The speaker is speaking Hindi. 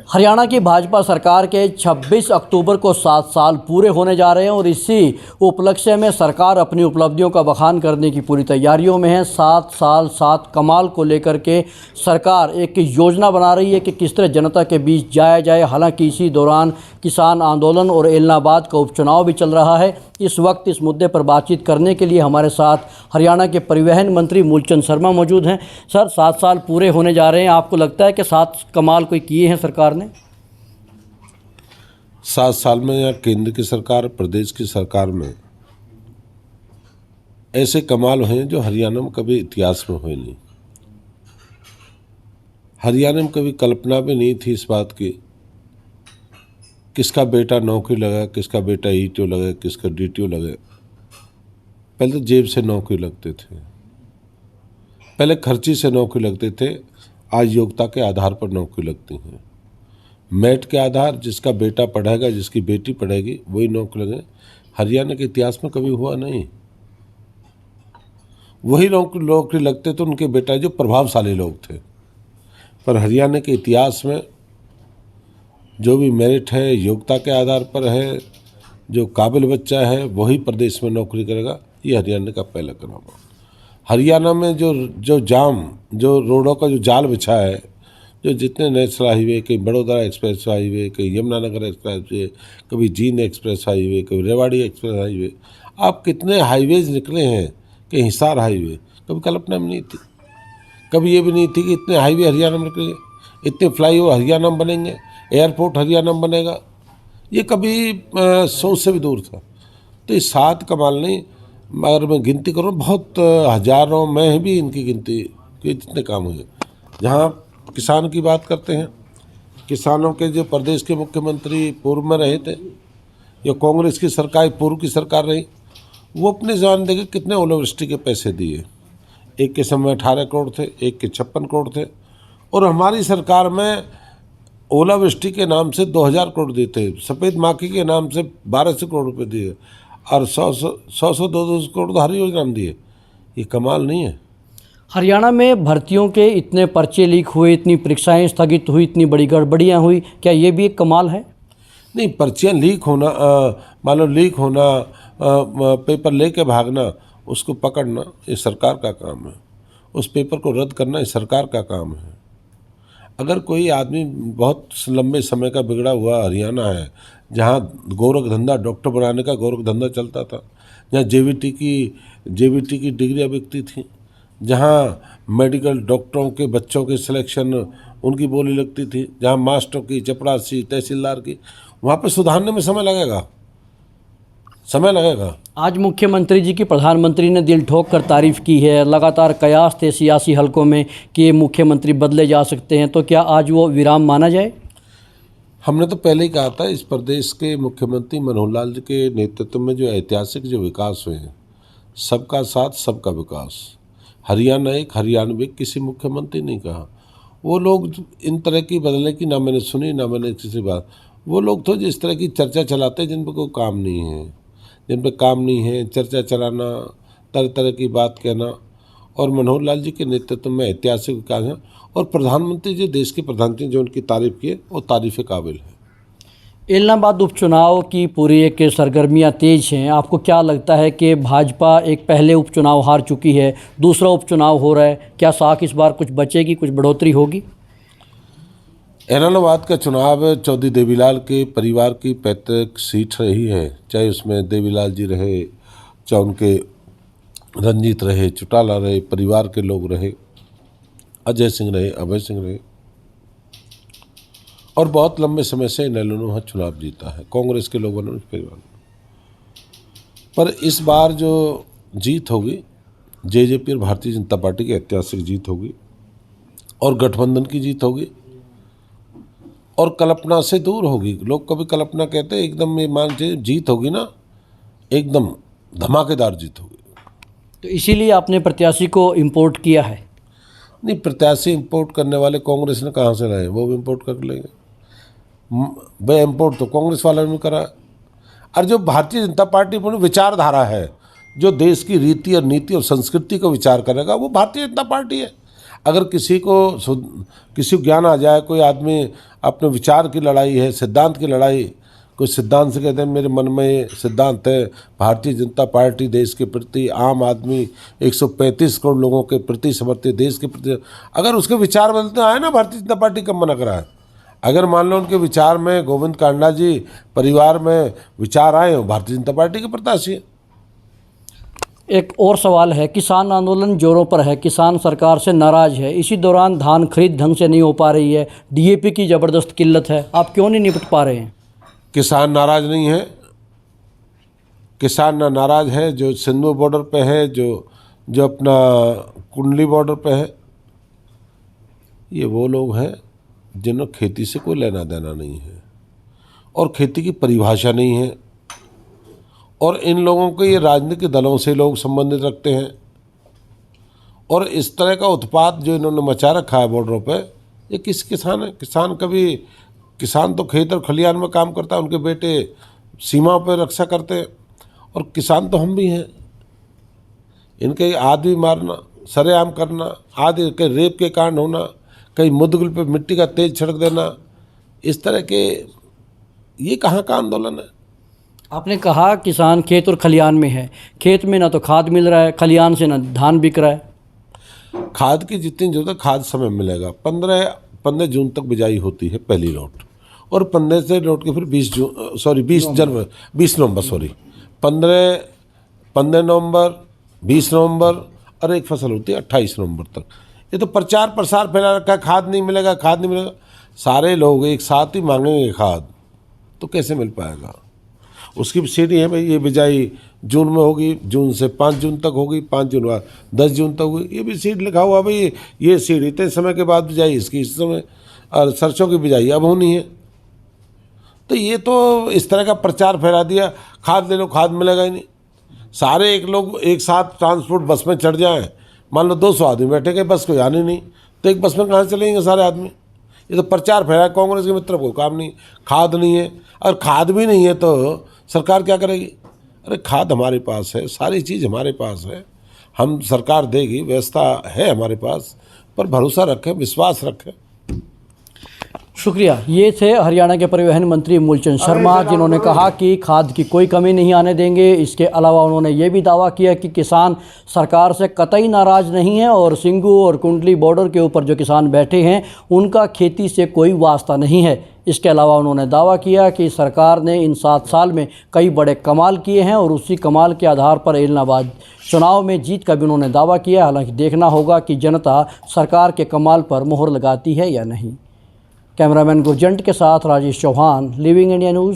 हरियाणा की भाजपा सरकार के 26 अक्टूबर को 7 साल पूरे होने जा रहे हैं और इसी उपलक्ष्य में सरकार अपनी उपलब्धियों का बखान करने की पूरी तैयारियों में है। 7 साल 7 कमाल को लेकर के सरकार एक योजना बना रही है कि किस तरह जनता के बीच जाया जाए। हालांकि इसी दौरान किसान आंदोलन और एलनाबाद का उपचुनाव भी चल रहा है। इस वक्त इस मुद्दे पर बातचीत करने के लिए हमारे साथ हरियाणा के परिवहन मंत्री मूलचंद शर्मा मौजूद हैं। सर, 7 साल पूरे होने जा रहे हैं, आपको लगता है कि 7 कमाल कोई किए हैं सरकार ने? 7 साल में या केंद्र की सरकार, प्रदेश की सरकार में ऐसे कमाल हुए जो हरियाणा में कभी इतिहास में हुए नहीं। हरियाणा में कभी कल्पना भी नहीं थी इस बात की किसका बेटा नौकरी लगा, किसका बेटा ईटीओ लगे, किसका डीटीओ लगे। पहले तो जेब से नौकरी लगते थे, पहले खर्ची से नौकरी लगते थे, आज योग्यता के आधार पर नौकरी लगती हैं। मेरिट के आधार, जिसका बेटा पढ़ेगा, जिसकी बेटी पढ़ेगी वही नौकरी लगे। हरियाणा के इतिहास में कभी हुआ नहीं। वही नौकरी लगते तो उनके बेटा जो प्रभावशाली लोग थे। पर हरियाणा के इतिहास में जो भी मेरिट है, योग्यता के आधार पर है, जो काबिल बच्चा है वही प्रदेश में नौकरी करेगा। ये हरियाणा का पहला कदम है। हरियाणा में जो रोडों का जो जाल बिछा है, जो जितने नेशनल हाईवे, कहीं बड़ौदा एक्सप्रेस हाईवे, कहीं यमुनानगर एक्सप्रेस हाईवे, कभी जींद एक्सप्रेस हाईवे, कभी रेवाड़ी एक्सप्रेस हाईवे, आप कितने हाईवेज निकले हैं कि हिसार हाईवे कभी कल्पना में नहीं थी। कभी ये भी नहीं थी कि इतने हाईवे हरियाणा में निकलेंगे, इतने फ्लाईओवर हरियाणा में बनेंगे, एयरपोर्ट हरियाणा में बनेगा। ये कभी सोच से भी दूर था। तो ये 7 कमाल नहीं, अगर मैं गिनती करूँ बहुत हजारों में भी इनकी गिनती कि जितने काम हुए। जहाँ किसान की बात करते हैं, किसानों के जो प्रदेश के मुख्यमंत्री पूर्व में रहे थे, या कांग्रेस की सरकार पूर्व की सरकार रही, वो अपने जवान देखे कितने ओलावृष्टि के पैसे दिए। एक के समय 18 करोड़ थे, एक के 56 करोड़ थे। और हमारी सरकार में ओलावृष्टि के नाम से 2000 करोड़ दिए थे, सफ़ेद माखी के नाम से 1200 करोड़ रुपये दिए, और 100-200 करोड़ तो हर योजना में दिए। ये कमाल नहीं है? हरियाणा में भर्तियों के इतने पर्चे लीक हुए, इतनी परीक्षाएं स्थगित हुई, इतनी बड़ी गड़बड़ियां हुई, क्या ये भी एक कमाल है? नहीं, पर्चियाँ लीक होना, मान लो लीक होना, पेपर लेके भागना, उसको पकड़ना ये सरकार का काम है। उस पेपर को रद्द करना ये सरकार का काम है। अगर कोई आदमी बहुत लंबे समय का बिगड़ा हुआ हरियाणा है, जहाँ गोरख धंधा, डॉक्टर बनाने का गोरख धंधा चलता था, जहाँ जेबीटी की डिग्रियाँ बिकती थी, जहाँ मेडिकल डॉक्टरों के बच्चों के सिलेक्शन उनकी बोली लगती थी, जहाँ मास्टरों की, चपरासी, तहसीलदार की, वहाँ पे सुधारने में समय लगेगा। आज मुख्यमंत्री जी की प्रधानमंत्री ने दिल ठोक कर तारीफ़ की है। लगातार कयास थे सियासी हलकों में कि ये मुख्यमंत्री बदले जा सकते हैं, तो क्या आज वो विराम माना जाए? हमने तो पहले ही कहा था, इस प्रदेश के मुख्यमंत्री मनोहर लाल जी के नेतृत्व में जो ऐतिहासिक जो विकास हुए हैं, सबका साथ सबका विकास। हरियाणा एक, हरियाणवी किसी मुख्यमंत्री नहीं कहा। वो लोग इन तरह की बदलने की ना मैंने सुनी, ना मैंने किसी बात। वो लोग तो जिस तरह की चर्चा चलाते हैं जिन पर कोई काम नहीं है, चर्चा चलाना, तरह तरह की बात कहना। और मनोहर लाल जी के नेतृत्व में ऐतिहासिक विकास है। और प्रधानमंत्री जी, देश के प्रधानमंत्री जो उनकी तारीफ़ की है, वो तारीफ़ काबिल है। एलनाबाद उपचुनाव की पूरी एक सरगर्मियां तेज हैं। आपको क्या लगता है कि भाजपा एक पहले उपचुनाव हार चुकी है, दूसरा उपचुनाव हो रहा है, क्या साख इस बार कुछ बचेगी, कुछ बढ़ोतरी होगी? एलनाबाद का चुनाव चौधरी देवीलाल के परिवार की पैतृक सीट रही है। चाहे उसमें देवीलाल जी रहे, चाहे उनके रंजीत रहे, चौटाला रहे, परिवार के लोग रहे, अजय सिंह रहे, अभय सिंह रहे, और बहुत लंबे समय से इन्होंने चुनाव जीता है कांग्रेस के लोगों ने, परिवार। पर इस बार जो जीत होगी, जेजेपी और भारतीय जनता पार्टी की ऐतिहासिक जीत होगी, और गठबंधन की जीत होगी, और कल्पना से दूर होगी। लोग कभी कल्पना कहते हैं, एकदम ये मान लीजिए जीत होगी ना, एकदम धमाकेदार जीत होगी। तो इसीलिए आपने प्रत्याशी को इम्पोर्ट किया है? नहीं, प्रत्याशी इंपोर्ट करने वाले कांग्रेस ने कहाँ से लाए? वो भी इंपोर्ट कर लेंगे भाई। इंपोर्ट तो कांग्रेस वालों ने करा। और जो भारतीय जनता पार्टी पर विचारधारा है, जो देश की रीति और नीति और संस्कृति को विचार करेगा, वो भारतीय जनता पार्टी है। अगर किसी को ज्ञान आ जाए, कोई आदमी अपने विचार की लड़ाई है, सिद्धांत की लड़ाई। कुछ सिद्धांत से कहते हैं मेरे मन में ये सिद्धांत है, भारतीय जनता पार्टी देश के प्रति, आम आदमी 135 करोड़ लोगों के प्रति समर्पित, देश के प्रति। अगर उसके विचार बदलते आए ना, भारतीय जनता पार्टी कब मना करा है? अगर मान लो उनके विचार में, गोविंद कांडा जी परिवार में विचार आए हो, भारतीय जनता पार्टी के प्रत्याशी है। एक और सवाल है, किसान आंदोलन जोरों पर है, किसान सरकार से नाराज़ है, इसी दौरान धान खरीद ढंग से नहीं हो पा रही है, डीएपी की ज़बरदस्त किल्लत है, आप क्यों नहीं निपट पा रहे हैं? किसान नाराज़ नहीं है, किसान ना नाराज़ है जो सिंधु बॉर्डर पे है, जो अपना कुंडली बॉर्डर पे है। ये वो लोग हैं जिन्हें खेती से कोई लेना देना नहीं है और खेती की परिभाषा नहीं है, और इन लोगों को ये राजनीतिक दलों से लोग संबंधित रखते हैं। और इस तरह का उत्पात जो इन्होंने मचा रखा है बॉर्डरों पे, ये किस किसान है? किसान तो खेत और खलिहान में काम करता है, उनके बेटे सीमा पर रक्षा करते हैं, और किसान तो हम भी हैं। इनके आदमी मारना, सरेआम करना, आदि के रेप के कांड होना, कहीं मुद्दगुल पे मिट्टी का तेज छिड़क देना, इस तरह के, ये कहाँ का आंदोलन है? आपने कहा किसान खेत और खलिहान में है, खेत में ना तो खाद मिल रहा है, खलिहान से ना धान बिक रहा है। खाद की जितनी जरूरत है खाद समय मिलेगा। 15 जून तक बिजाई होती है पहली लौट, और 15 से लौट के फिर 20 नवंबर 15 नवंबर, 20 नवंबर, और एक फसल होती है 28 नवंबर तक। ये तो प्रचार प्रसार फैला रखा है, खाद नहीं मिलेगा, खाद नहीं मिलेगा। सारे लोग एक साथ ही मांगेंगे खाद, तो कैसे मिल पाएगा? उसकी सीढ़ी है भाई, ये बिजाई जून में होगी, जून से 5 जून तक होगी, 5 जून बाद 10 जून तक होगी। ये भी सीड लिखा हुआ भाई, ये सीड इतने समय के बाद बिजाई, इसकी इस समय, और सरसों की बिजाई अब होनी है। तो ये तो इस तरह का प्रचार फैला दिया, खाद ले लो, खाद मिलेगा ही नहीं। सारे लोग एक साथ ट्रांसपोर्ट बस में चढ़ जाएं, मान लो 200 आदमी बैठेंगे, बस कोई आने नहीं, तो एक बस में कहाँ चलेंगे सारे आदमी? ये तो प्रचार फैला, कांग्रेस के मित्र को काम नहीं, खाद नहीं है, और खाद भी नहीं है तो सरकार क्या करेगी? अरे खाद हमारे पास है, सारी चीज़ हमारे पास है, हम सरकार देगी, व्यवस्था है हमारे पास, पर भरोसा रखें, विश्वास रखें। शुक्रिया। ये थे हरियाणा के परिवहन मंत्री मूलचंद शर्मा, जिन्होंने कहा कि खाद की कोई कमी नहीं आने देंगे। इसके अलावा उन्होंने ये भी दावा किया कि किसान सरकार से कतई नाराज़ नहीं है, और सिंघू और कुंडली बॉर्डर के ऊपर जो किसान बैठे हैं उनका खेती से कोई वास्ता नहीं है। इसके अलावा उन्होंने दावा किया कि सरकार ने इन 7 साल में कई बड़े कमाल किए हैं, और उसी कमाल के आधार पर इलाहाबाद चुनाव में जीत का भी उन्होंने दावा किया। हालांकि देखना होगा कि जनता सरकार के कमाल पर मोहर लगाती है या नहीं। कैमरामैन गुरजंट के साथ Rajesh Chauhan, living India news.